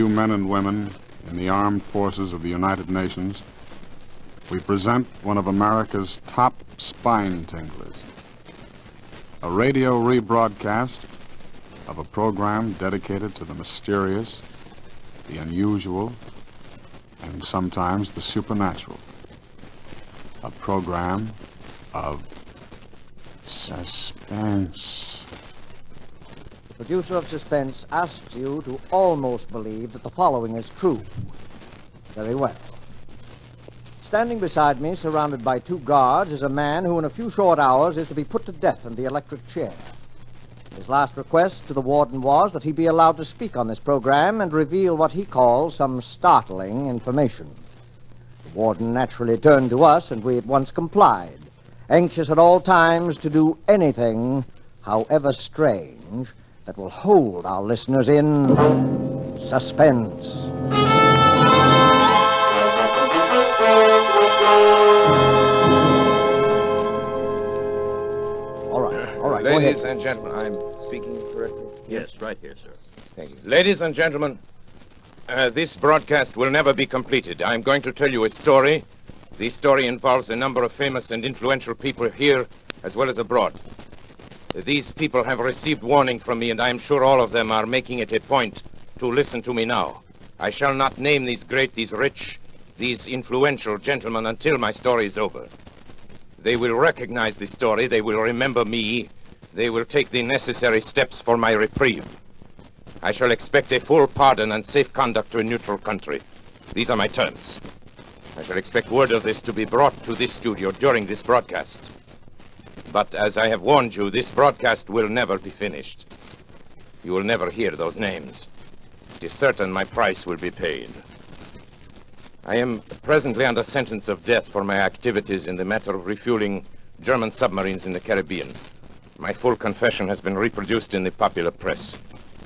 you men and women in the armed forces of the United Nations, we present one of America's top spine tinglers, a radio rebroadcast of a program dedicated to the mysterious, the unusual, and sometimes the supernatural. A program of suspense. The producer of Suspense asks you to almost believe that the following is true. Very well. Standing beside me, surrounded by two guards, is a man who in a few short hours is to be put to death in the electric chair. His last request to the warden was that he be allowed to speak on this program and reveal what he calls some startling information. The warden naturally turned to us, and we at once complied, anxious at all times to do anything, however strange, that will hold our listeners in suspense. All right. Ladies and gentlemen, I'm speaking correctly? Yes, right here, sir. Thank you. Ladies and gentlemen, this broadcast will never be completed. I'm going to tell you a story. This story involves a number of famous and influential people here as well as abroad. These people have received warning from me, and I'm sure all of them are making it a point to listen to me now. I shall not name these great, these rich, these influential gentlemen until my story is over. They will recognize the story, they will remember me, they will take the necessary steps for my reprieve. I shall expect a full pardon and safe conduct to a neutral country. These are my terms. I shall expect word of this to be brought to this studio during this broadcast. But as I have warned you, this broadcast will never be finished. You will never hear those names. It is certain my price will be paid. I am presently under sentence of death for my activities in the matter of refueling German submarines in the Caribbean. My full confession has been reproduced in the popular press.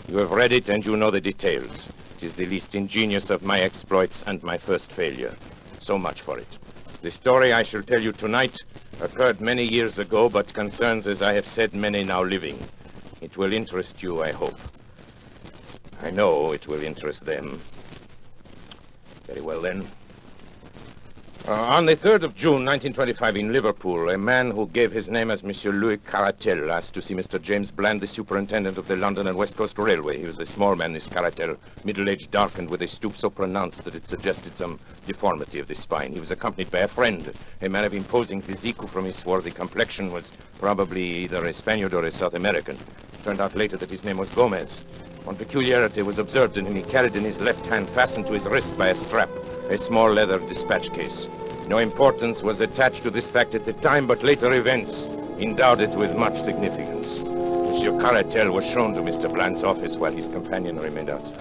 You have read it and you know the details. It is the least ingenious of my exploits and my first failure. So much for it. The story I shall tell you tonight occurred many years ago, but concerns, as I have said, many now living. It will interest you, I hope. I know it will interest them. Very well, then. On the 3rd of June, 1925, in Liverpool, a man who gave his name as Monsieur Louis Caratel asked to see Mr. James Bland, the superintendent of the London and West Coast Railway. He was a small man, this Caratel, middle-aged, darkened, with a stoop so pronounced that it suggested some deformity of the spine. He was accompanied by a friend, a man of imposing physique who, from his swarthy complexion, was probably either a Spaniard or a South American. It turned out later that his name was Gomez. One peculiarity was observed in him. He carried in his left hand, fastened to his wrist by a strap, a small leather dispatch case. No importance was attached to this fact at the time, but later events endowed it with much significance. Monsieur Caratel was shown to Mr. Bland's office while his companion remained outside.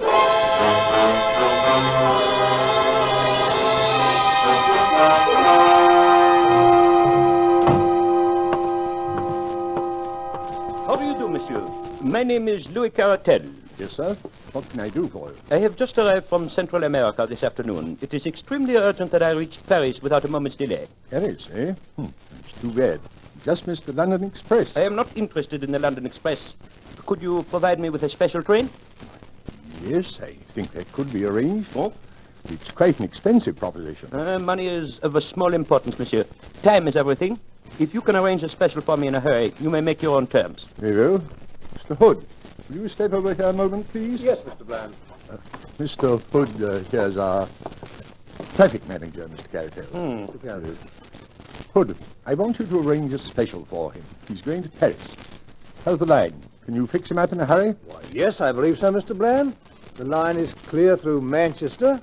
How do you do, monsieur? My name is Louis Caratel. Yes, sir. What can I do for you? I have just arrived from Central America this afternoon. It is extremely urgent that I reach Paris without a moment's delay. Paris, eh? It's too bad. Just missed the London Express. I am not interested in the London Express. Could you provide me with a special train? Yes, I think that could be arranged. Oh, it's quite an expensive proposition. Money is of a small importance, monsieur. Time is everything. If you can arrange a special for me in a hurry, you may make your own terms. Very well. Mr. Hood, will you step over here a moment, please? Yes, Mr. Bland. Mr. Hood, here's our traffic manager, Mr. Caratel. Hood, I want you to arrange a special for him. He's going to Paris. How's the line? Can you fix him up in a hurry? Why, yes, I believe so, Mr. Bland. The line is clear through Manchester,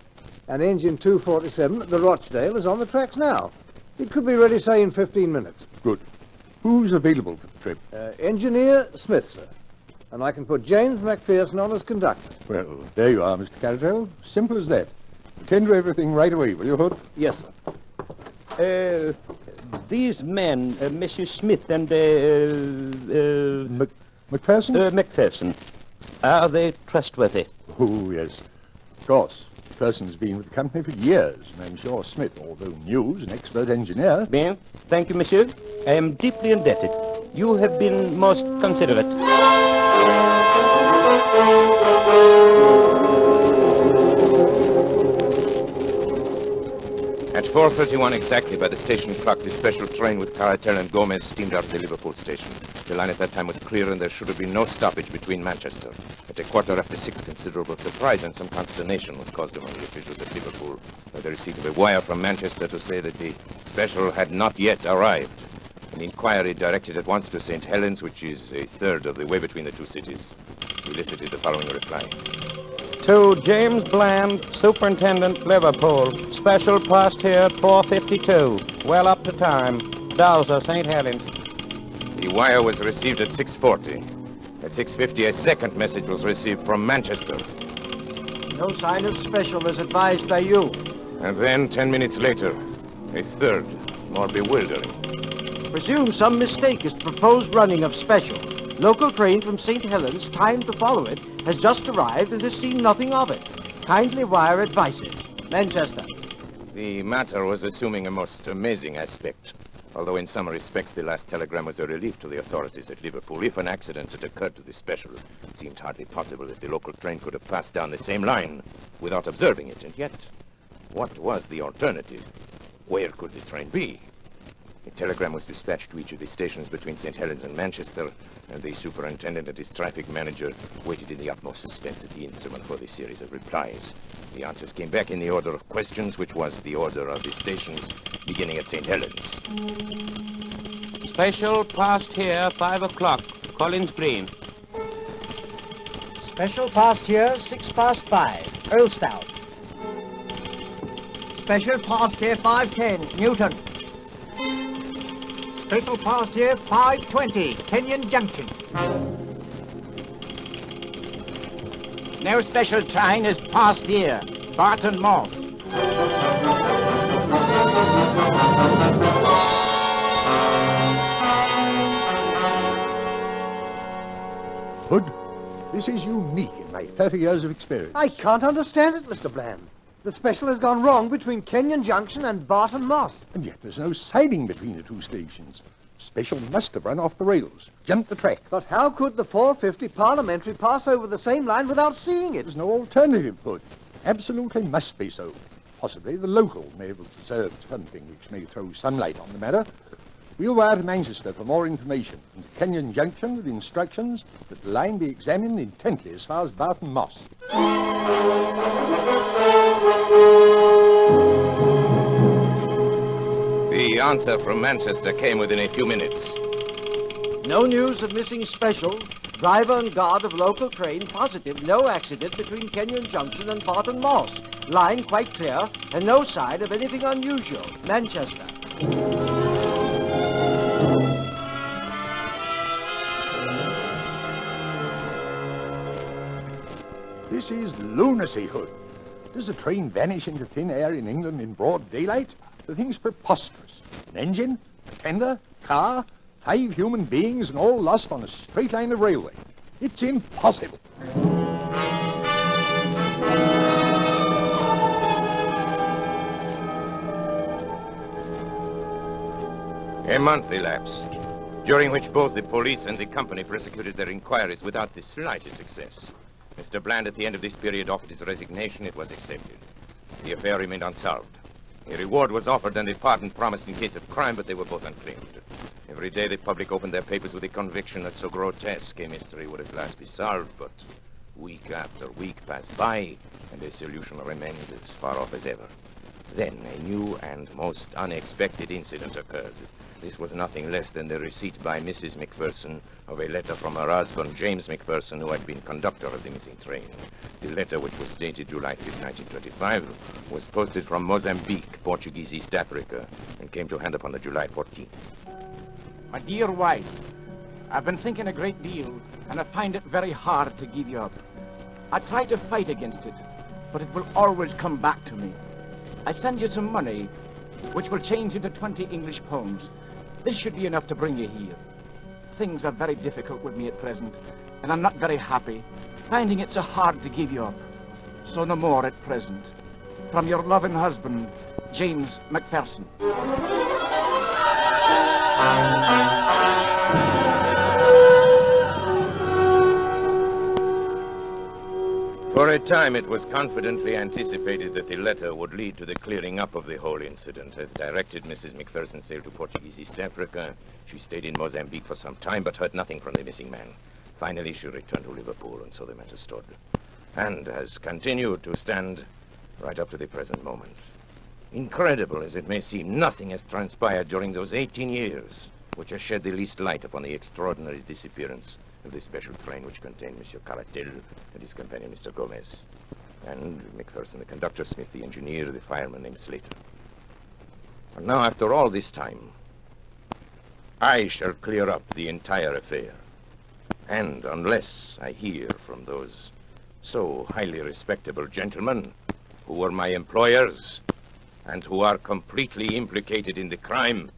and engine 247 at the Rochdale is on the tracks now. It could be ready, say, in 15 minutes. Good. Who's available for the trip? Engineer Smith, sir. And I can put James McPherson on as conductor. Well, there you are, Mr. Caratel. Simple as that. Attend to everything right away, will you, Hood? Yes, sir. These men, Monsieur Smith and, McPherson? McPherson, are they trustworthy? Oh, yes. Of course. McPherson's been with the company for years, and I'm sure Smith, although new, is an expert engineer. Bien. Thank you, monsieur. I am deeply indebted. You have been most considerate. 4:31 exactly by the station clock, the special train with Caratel and Gomez steamed out of the Liverpool station. The line at that time was clear, and there should have been no stoppage between Manchester. At 6:15, considerable surprise and some consternation was caused among the officials at Liverpool by the receipt of a wire from Manchester to say that the special had not yet arrived. An inquiry directed at once to St. Helens, which is a third of the way between the two cities, elicited the following reply. To James Bland, Superintendent, Liverpool. Special post here at 4:52. Well up to time. Dowser, St. Helens. The wire was received at 6:40. At 6:50, a second message was received from Manchester. No sign of special as advised by you. And then, 10 minutes later, a third, more bewildering. Presume some mistake is the proposed running of special. Local train from St. Helens, timed to follow it, has just arrived and has seen nothing of it. Kindly wire advices. Manchester. The matter was assuming a most amazing aspect. Although in some respects the last telegram was a relief to the authorities at Liverpool. If an accident had occurred to the special, it seemed hardly possible that the local train could have passed down the same line without observing it. And yet, what was the alternative? Where could the train be? A telegram was dispatched to each of the stations between St. Helens and Manchester, and the superintendent and his traffic manager waited in the utmost suspense at the instrument for the series of replies. The answers came back in the order of questions, which was the order of the stations, beginning at St. Helens. Special past here, 5 o'clock. Collins Green. Special past here, 5:06, Earlstown. Special past here, 5:10, Newton. Special past here, 5:20, Kenyon Junction. No special train is past here, Barton Moss. Hood, this is unique in my 30 years of experience. I can't understand it, Mr. Bland. The special has gone wrong between Kenyon Junction and Barton Moss. And yet there's no siding between the two stations. Special must have run off the rails, jumped the track. But how could the 450 Parliamentary pass over the same line without seeing it? There's no alternative, Hood. Absolutely must be so. Possibly the local may have observed something which may throw some light on the matter. We'll wire to Manchester for more information, and to Kenyon Junction with instructions that the line be examined intently as far as Barton Moss. The answer from Manchester came within a few minutes. No news of missing special. Driver and guard of local train positive. No accident between Kenyon Junction and Barton Moss. Line quite clear and no sign of anything unusual. Manchester. This is lunacy, Hood. Does a train vanish into thin air in England in broad daylight? The thing's preposterous. An engine, a tender, car, 5 human beings, and all lost on a straight line of railway. It's impossible. A month elapsed, during which both the police and the company prosecuted their inquiries without the slightest success. Mr. Bland, at the end of this period, offered his resignation. It was accepted. The affair remained unsolved. A reward was offered and a pardon promised in case of crime, but they were both unclaimed. Every day the public opened their papers with the conviction that so grotesque a mystery would at last be solved, but week after week passed by, and a solution remained as far off as ever. Then a new and most unexpected incident occurred. This was nothing less than the receipt by Mrs. McPherson of a letter from her husband, James McPherson, who had been conductor of the missing train. The letter, which was dated July 5, 1925, was posted from Mozambique, Portuguese East Africa, and came to hand upon the July 14th. My dear wife, I've been thinking a great deal, and I find it very hard to give you up. I try to fight against it, but it will always come back to me. I send you some money, which will change into 20 English pounds. This should be enough to bring you here. Things are very difficult with me at present, and I'm not very happy, finding it so hard to give you up. So no more at present. From your loving husband, James McPherson. For For a time, it was confidently anticipated that the letter would lead to the clearing up of the whole incident. As directed, Mrs. McPherson sailed to Portuguese East Africa. She stayed in Mozambique for some time, but heard nothing from the missing man. Finally, she returned to Liverpool, and so the matter stood. And has continued to stand right up to the present moment. Incredible as it may seem, nothing has transpired during those 18 years which has shed the least light upon the extraordinary disappearance of the special train which contained Monsieur Caratel and his companion, Mr. Gomez, and McPherson, the conductor, Smith, the engineer, the fireman named Slater. And now, after all this time, I shall clear up the entire affair. And unless I hear from those so highly respectable gentlemen who were my employers and who are completely implicated in the crime,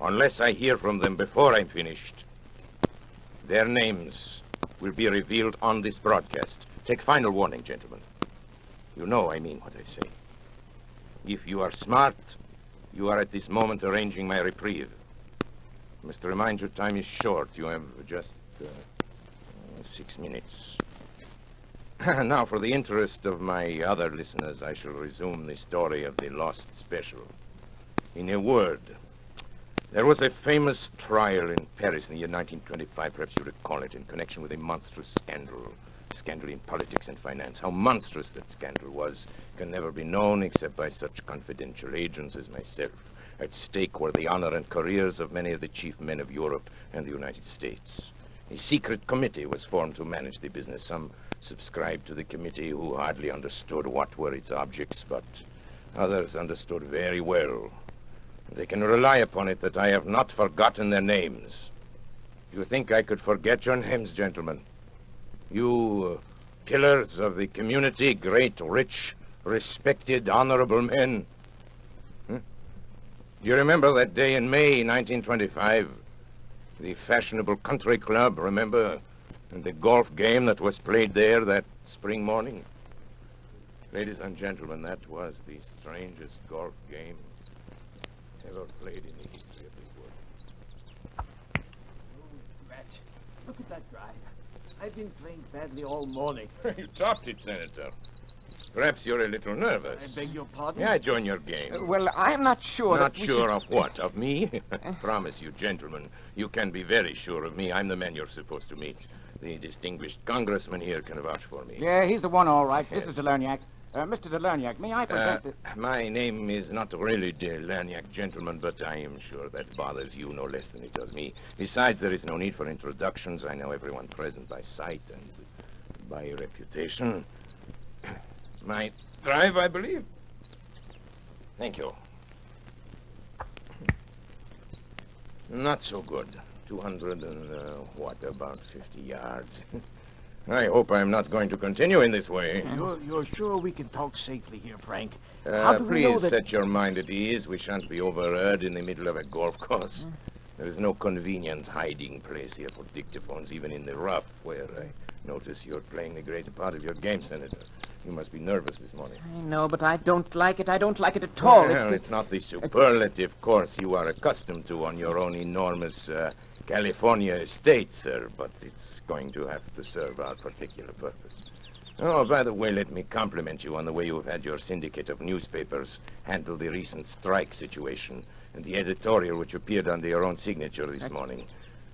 unless I hear from them before I'm finished, their names will be revealed on this broadcast. Take final warning, gentlemen. You know I mean what I say. If you are smart, you are at this moment arranging my reprieve. I must remind you, time is short. You have just 6 minutes. Now, for the interest of my other listeners, I shall resume the story of the lost special. In a word, there was a famous trial in Paris in the year 1925, perhaps you recall it, in connection with a monstrous scandal in politics and finance. How monstrous that scandal was can never be known except by such confidential agents as myself. At stake were the honor and careers of many of the chief men of Europe and the United States. A secret committee was formed to manage the business. Some subscribed to the committee who hardly understood what were its objects, but others understood very well. They can rely upon it that I have not forgotten their names. You think I could forget your names, gentlemen? You pillars of the community, great, rich, respected, honorable men. Do you remember that day in May 1925? The fashionable country club, remember? And the golf game that was played there that spring morning? Ladies and gentlemen, that was the strangest golf game ever played in the history of this world. Look at that drive. I've been playing badly all morning. You topped it, Senator. Perhaps you're a little nervous. I beg your pardon? May I join your game? Well, I'm not sure. Not sure of what? Of me? Promise you, gentlemen, you can be very sure of me. I'm the man you're supposed to meet. The distinguished congressman here can vouch for me. Yeah, he's the one, all right. Yes. This is Delerniak. Mr. Delerniak, may I present My name is not really Delerniak, gentlemen, but I am sure that bothers you no less than it does me. Besides, there is no need for introductions. I know everyone present by sight and by reputation. My drive, I believe. Thank you. Not so good. 200 and, about 50 yards. I hope I'm not going to continue in this way. You're sure we can talk safely here, Frank? How do we know Please that... set your mind at ease. We shan't be overheard in the middle of a golf course. There is no convenient hiding place here for dictaphones, even in the rough, where I notice you're playing the greater part of your game, Senator. You must be nervous this morning. I know, but I don't like it. I don't like it at all. Well, it's not the superlative course you are accustomed to on your own enormous California estate, sir, but it's going to have to serve our particular purpose. Oh, by the way, let me compliment you on the way you've had your syndicate of newspapers handle the recent strike situation and the editorial which appeared under your own signature this morning.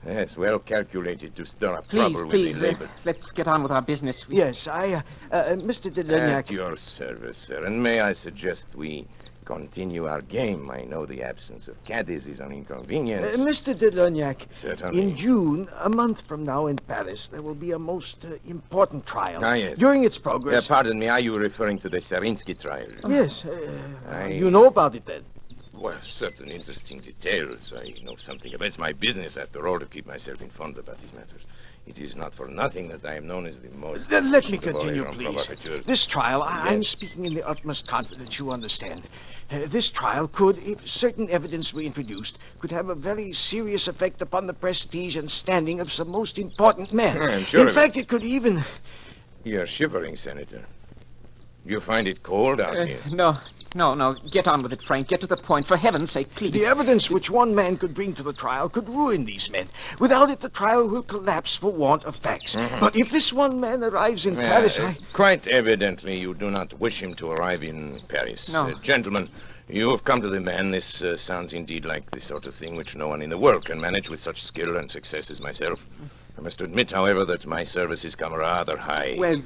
Yes, well calculated to stir up trouble with the labor. Let's get on with our business. Yes, Mr. Delerniak... At your service, sir. And may I suggest we continue our game? I know the absence of caddies is an inconvenience. Mr. Delerniak, Certainly. in June, a month from now in Paris, there will be a most important trial. Ah, yes. During its progress... Pardon me, are you referring to the Serinsky trial? Yes, you know about it then? Well, certain interesting details. I know something about it. It's my business, after all, to keep myself informed about these matters. It is not for nothing that I am known as the most... Let me efficient of all continue, agents please. provocateurs. This trial, I'm Yes. speaking in the utmost confidence, you understand. This trial could, if certain evidence were introduced, could have a very serious effect upon the prestige and standing of some most important men. I'm sure In of fact, it could even... You're shivering, Senator. You find it cold out here? No. Get on with it, Frank. Get to the point. For heaven's sake, please. The evidence which one man could bring to the trial could ruin these men. Without it, the trial will collapse for want of facts. But if this one man arrives in Paris, Quite evidently, you do not wish him to arrive in Paris. No. Gentlemen, you have come to the man. This sounds indeed like the sort of thing which no one in the world can manage with such skill and success as myself. I must admit, however, that my services come rather high. Well,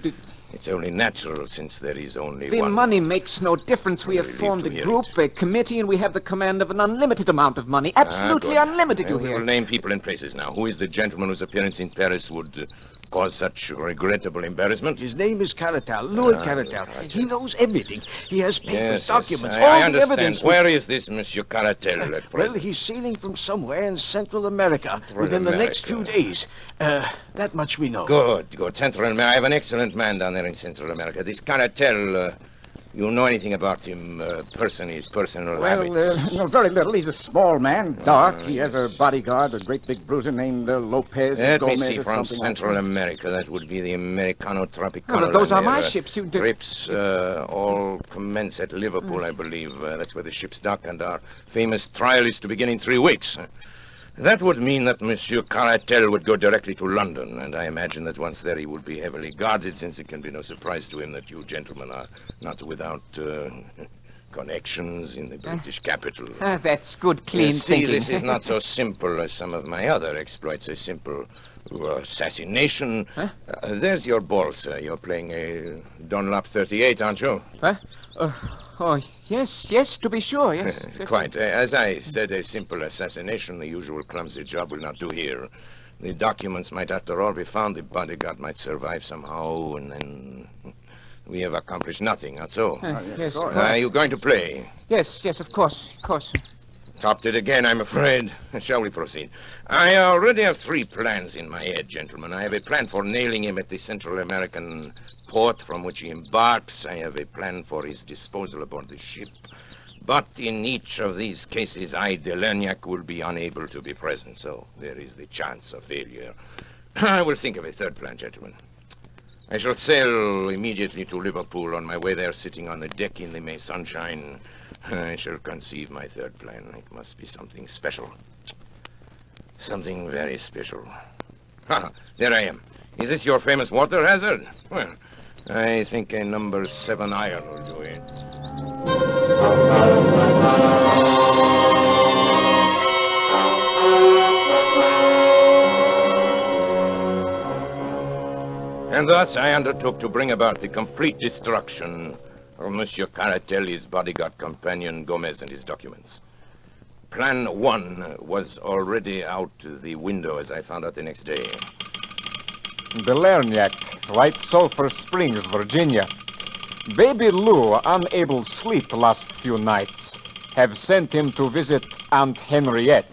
It's only natural, since there is only the one. money makes no difference. We have Relieved formed to a hear group, a committee, and we have the command of an unlimited amount of money. Absolutely good. unlimited, you We hear. will name people and places now. Who is the gentleman whose appearance in Paris would cause such regrettable embarrassment? his name is Caratal, Louis Caratal. He knows everything. He has papers, documents, I all the understand. evidence. Where is this Monsieur Caratel at Well, present? he's sailing from somewhere in Central America within the next few America. days. That much we know. Good. Central America. I have an excellent man down there in Central America. This Caratel, you know anything about him, his personal habits? No, very little. He's a small man, dark. He has a bodyguard, a great big bruiser named Lopez Let me Gomez see, or from something Central like America, that would be the Americano Tropicano. but those are line my there. ships. Trips all commence at Liverpool, I believe. That's where the ships dock, and our famous trial is to begin in 3 weeks. That would mean that Monsieur Caratel would go directly to London, and I imagine that once there he would be heavily guarded, since it can be no surprise to him that you gentlemen are not without connections in the British capital. That's good, clean You see, thinking. this is not so simple as some of my other exploits. A simple assassination. There's your ball, sir. You're playing a Dunlop 38, aren't you? Huh? Oh, yes, to be sure, yes. Quite. As I said, a simple assassination, the usual clumsy job, will not do here. The documents might, after all, be found. The bodyguard might survive somehow, and then we have accomplished nothing, not so? Yes, Are you going to play? yes, of course. Topped it again, I'm afraid. Shall we proceed? I already have 3 plans in my head, gentlemen. I have a plan for nailing him at the Central American port from which he embarks. I have a plan for his disposal aboard the ship. But in each of these cases, I, Delerniac, will be unable to be present, so there is the chance of failure. I will think of a 3rd plan, gentlemen. I shall sail immediately to Liverpool. On my way there, sitting on the deck in the May sunshine, I shall conceive my 3rd plan. It must be something special. Something very special. There I am. Is this your famous water hazard? Well, I think a number 7 iron will do it. And thus I undertook to bring about the complete destruction of Monsieur Caratel, his bodyguard companion, Gomez, and his documents. Plan 1 was already out the window, as I found out the next day. Delerniac, White Sulphur Springs, Virginia. Baby Lou, unable to sleep last few nights, have sent him to visit Aunt Henriette.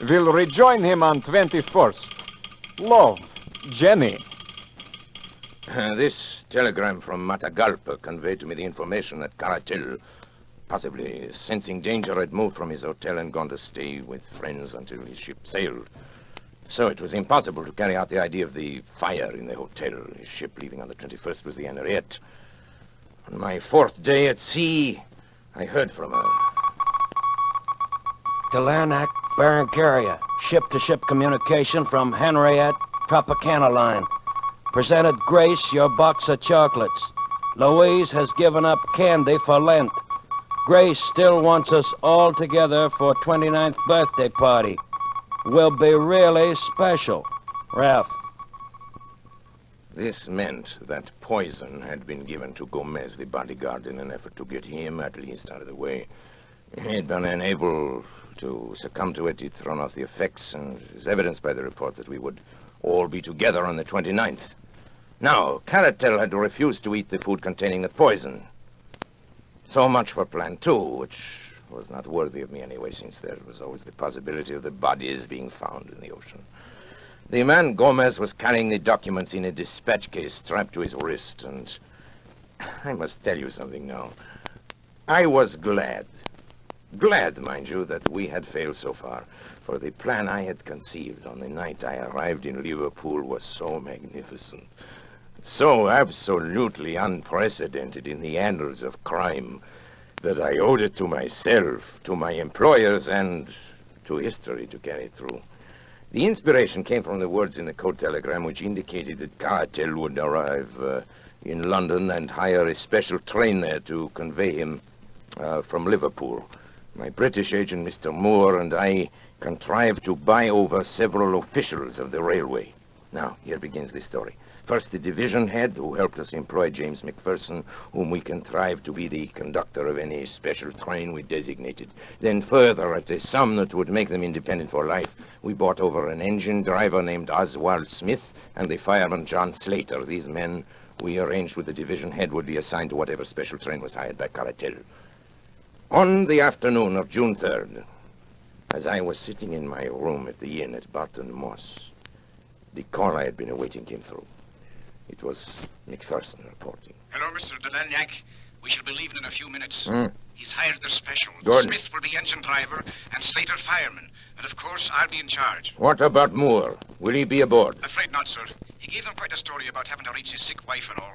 Will rejoin him on 21st. Love, Jenny. This telegram from Matagalpa conveyed to me the information that Caratel, possibly sensing danger, had moved from his hotel and gone to stay with friends until his ship sailed. So it was impossible to carry out the idea of the fire in the hotel. His ship leaving on the 21st was the Henriette. On my 4th day at sea, I heard from her. Delernac, Baron Carrier. Ship-to-ship communication from Henriette, Tropicana line. Presented Grace your box of chocolates. Louise has given up candy for Lent. Grace still wants us all together for 29th birthday party. Will be really special. Ralph. This meant that poison had been given to Gomez, the bodyguard, in an effort to get him at least out of the way. He had been unable to succumb to it. He'd thrown off the effects, and it is evidenced by the report that we would all be together on the 29th. Now, Caratel had refused to eat the food containing the poison. So much for Plan 2, which was not worthy of me anyway, since there was always the possibility of the bodies being found in the ocean. The man Gomez was carrying the documents in a dispatch case strapped to his wrist, and I must tell you something now. I was glad, mind you, that we had failed so far, for the plan I had conceived on the night I arrived in Liverpool was so magnificent. So absolutely unprecedented in the annals of crime that I owed it to myself, to my employers, and to history to carry it through. The inspiration came from the words in the code telegram which indicated that Cartel would arrive in London and hire a special train there to convey him from Liverpool. My British agent, Mr. Moore, and I contrived to buy over several officials of the railway. Now, here begins the story. First, the division head, who helped us employ James McPherson, whom we contrived to be the conductor of any special train we designated. Then further, at a sum that would make them independent for life, we bought over an engine driver named Oswald Smith and the fireman John Slater. These men, we arranged with the division head, would be assigned to whatever special train was hired by Cartel. On the afternoon of June 3rd, as I was sitting in my room at the inn at Barton Moss, the call I had been awaiting came through. It was McPherson reporting. Hello, Mr. Delanyac. We shall be leaving in a few minutes. He's hired the special. Good. Smith will be engine driver and Slater fireman. And of course, I'll be in charge. What about Moore? Will he be aboard? Afraid not, sir. He gave them quite a story about having to reach his sick wife and all.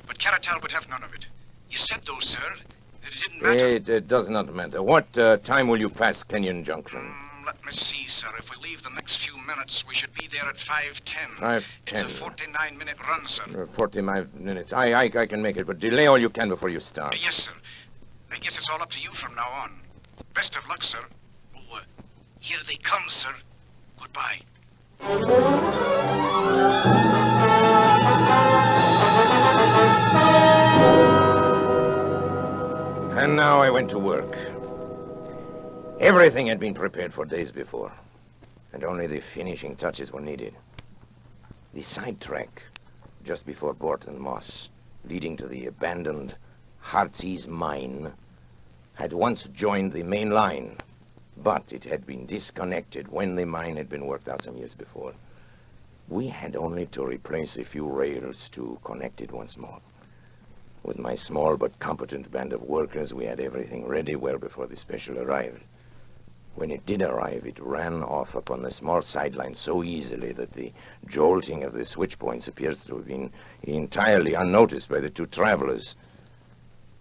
But Caratal would have none of it. You said, though, sir, that it didn't matter. It does not matter. What time will you pass Kenyon Junction? Let me see, sir. If we leave the next few minutes, we should be there at 5:10. 5:10. It's a 49-minute run, sir. 45 minutes. I can make it, but delay all you can before you start. Yes, sir. I guess it's all up to you from now on. Best of luck, sir. Oh, here they come, sir. Goodbye. And now I went to work. Everything had been prepared for days before, and only the finishing touches were needed. The sidetrack, just before Barton Moss, leading to the abandoned Heartsease mine, had once joined the main line, but it had been disconnected when the mine had been worked out some years before. We had only to replace a few rails to connect it once more. With my small but competent band of workers, we had everything ready well before the special arrived. When it did arrive, it ran off upon the small sideline so easily that the jolting of the switch points appears to have been entirely unnoticed by the two travelers.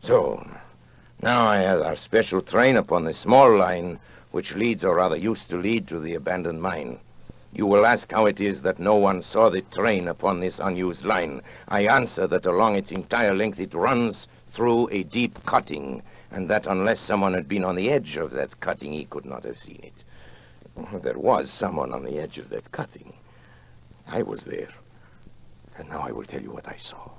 So, now I have our special train upon the small line which leads, or rather used to lead, to the abandoned mine. You will ask how it is that no one saw the train upon this unused line. I answer that along its entire length it runs through a deep cutting, and that unless someone had been on the edge of that cutting, he could not have seen it. There was someone on the edge of that cutting. I was there. And now I will tell you what I saw.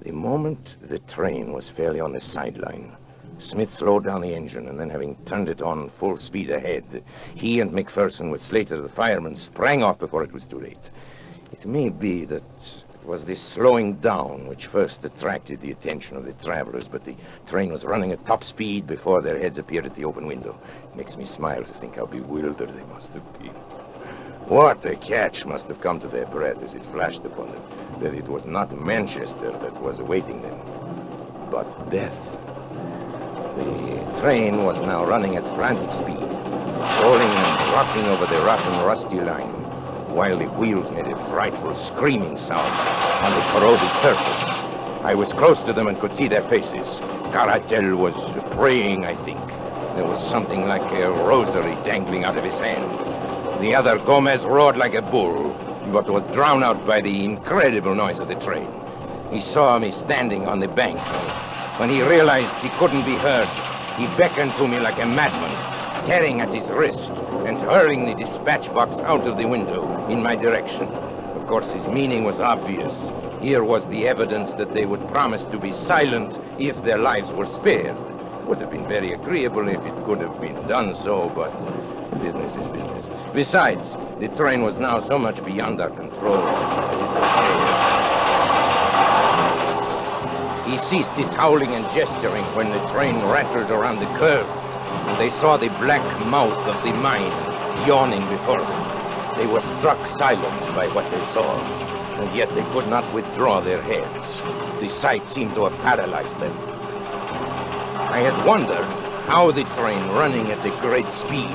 The moment the train was fairly on the sideline, Smith slowed down the engine, and then having turned it on full speed ahead, he and McPherson, with Slater the fireman, sprang off before it was too late. It may be that it was this slowing down which first attracted the attention of the travelers, but the train was running at top speed before their heads appeared at the open window. It makes me smile to think how bewildered they must have been. What a catch must have come to their breath as it flashed upon them, that it was not Manchester that was awaiting them, but death. The train was now running at frantic speed, rolling and rocking over the rotten, rusty line, while the wheels made a frightful screaming sound on the corroded surface. I was close to them and could see their faces. Caratel was praying, I think. There was something like a rosary dangling out of his hand. The other, Gomez, roared like a bull, but was drowned out by the incredible noise of the train. He saw me standing on the bank, and when he realized he couldn't be heard, he beckoned to me like a madman, tearing at his wrist and hurling the dispatch box out of the window in my direction. Of course, his meaning was obvious. Here was the evidence that they would promise to be silent if their lives were spared. It would have been very agreeable if it could have been done so, but business is business. Besides, the train was now so much beyond our control as it was chaos. He ceased his howling and gesturing when the train rattled around the curve, and they saw the black mouth of the mine yawning before them. They were struck silent by what they saw, and yet they could not withdraw their heads. The sight seemed to have paralyzed them. I had wondered how the train running at a great speed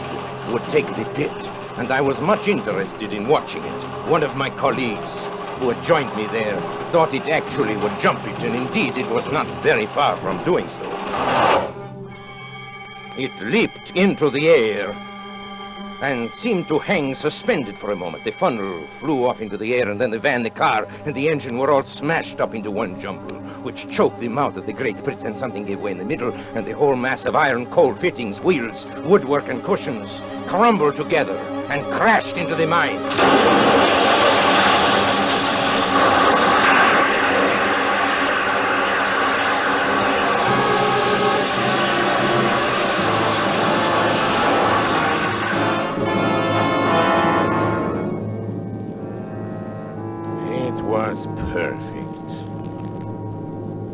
would take the pit, and I was much interested in watching it. One of my colleagues, who had joined me there, thought it actually would jump it, and indeed it was not very far from doing so. It leaped into the air and seemed to hang suspended for a moment. The funnel flew off into the air, and then the van, the car, and the engine were all smashed up into one jumble, which choked the mouth of the Great Britain. Something gave way in the middle, and the whole mass of iron, coal fittings, wheels, woodwork, and cushions crumbled together and crashed into the mine. Was perfect.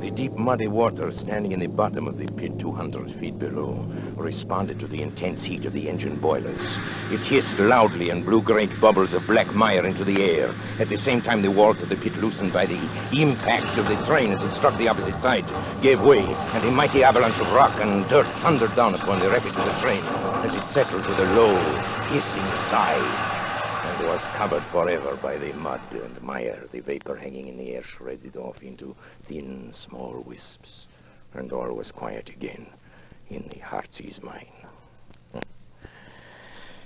The deep muddy water standing in the bottom of the pit 200 feet below responded to the intense heat of the engine boilers. It hissed loudly and blew great bubbles of black mire into the air. At the same time, the walls of the pit, loosened by the impact of the train as it struck the opposite side, gave way, and a mighty avalanche of rock and dirt thundered down upon the wreckage of the train as it settled with a low, hissing sigh. And was covered forever by the mud and mire, the vapor hanging in the air shredded off into thin, small wisps, and all was quiet again in the Heartsease mine.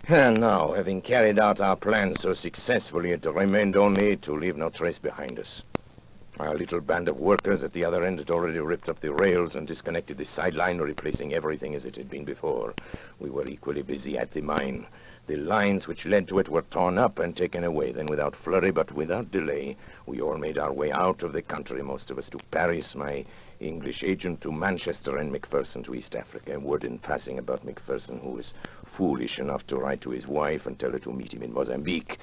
And now, having carried out our plan so successfully, it remained only to leave no trace behind us. Our little band of workers at the other end had already ripped up the rails and disconnected the sideline, replacing everything as it had been before. We were equally busy at the mine. The lines which led to it were torn up and taken away. Then, without flurry but without delay, we all made our way out of the country, most of us to Paris, my English agent to Manchester, and Macpherson to East Africa. Word in passing about Macpherson, who was foolish enough to write to his wife and tell her to meet him in Mozambique.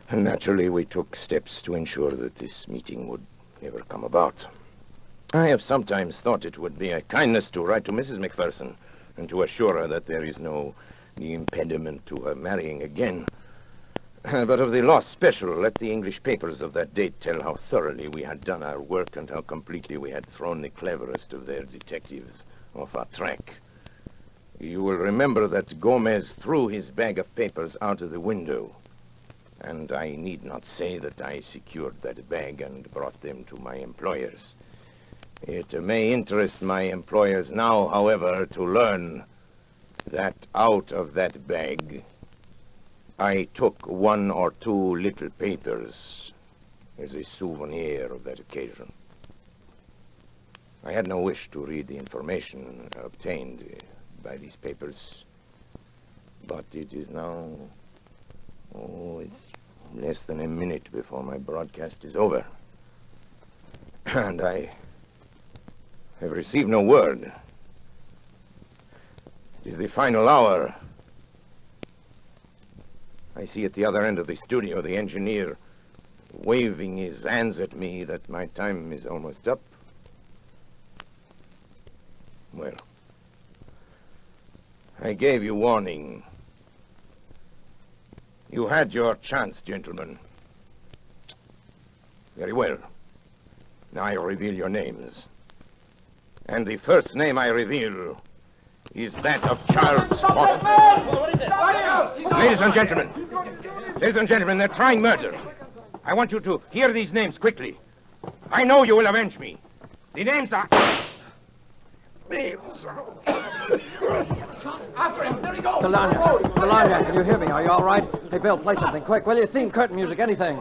And naturally, we took steps to ensure that this meeting would never come about. I have sometimes thought it would be a kindness to write to Mrs. Macpherson and to assure her that there is no impediment to her marrying again. But of the lost special, let the English papers of that date tell how thoroughly we had done our work and how completely we had thrown the cleverest of their detectives off our track. You will remember that Gomez threw his bag of papers out of the window, and I need not say that I secured that bag and brought them to my employers. It may interest my employers now, however, to learn that out of that bag, I took 1 or 2 little papers as a souvenir of that occasion. I had no wish to read the information obtained by these papers, but it is now, it's less than a minute before my broadcast is over, and I have received no word. It is the final hour. I see at the other end of the studio the engineer waving his hands at me that my time is almost up. Well, I gave you warning. You had your chance, gentlemen. Very well. Now I reveal your names. And the first name I reveal is that of Charles Horton. Ladies and gentlemen, they're trying murder. I want you to hear these names quickly. I know you will avenge me. The names are... Delania, can you hear me? Are you all right? Hey, Bill, play something quick, will you? Theme, curtain music, anything.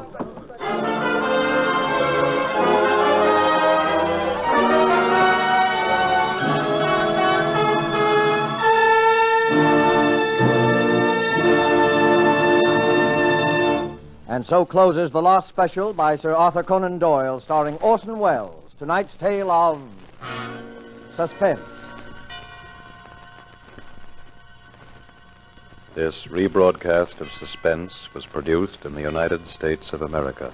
And so closes the Lost Special by Sir Arthur Conan Doyle, starring Orson Welles. Tonight's tale of Suspense. This rebroadcast of Suspense was produced in the United States of America.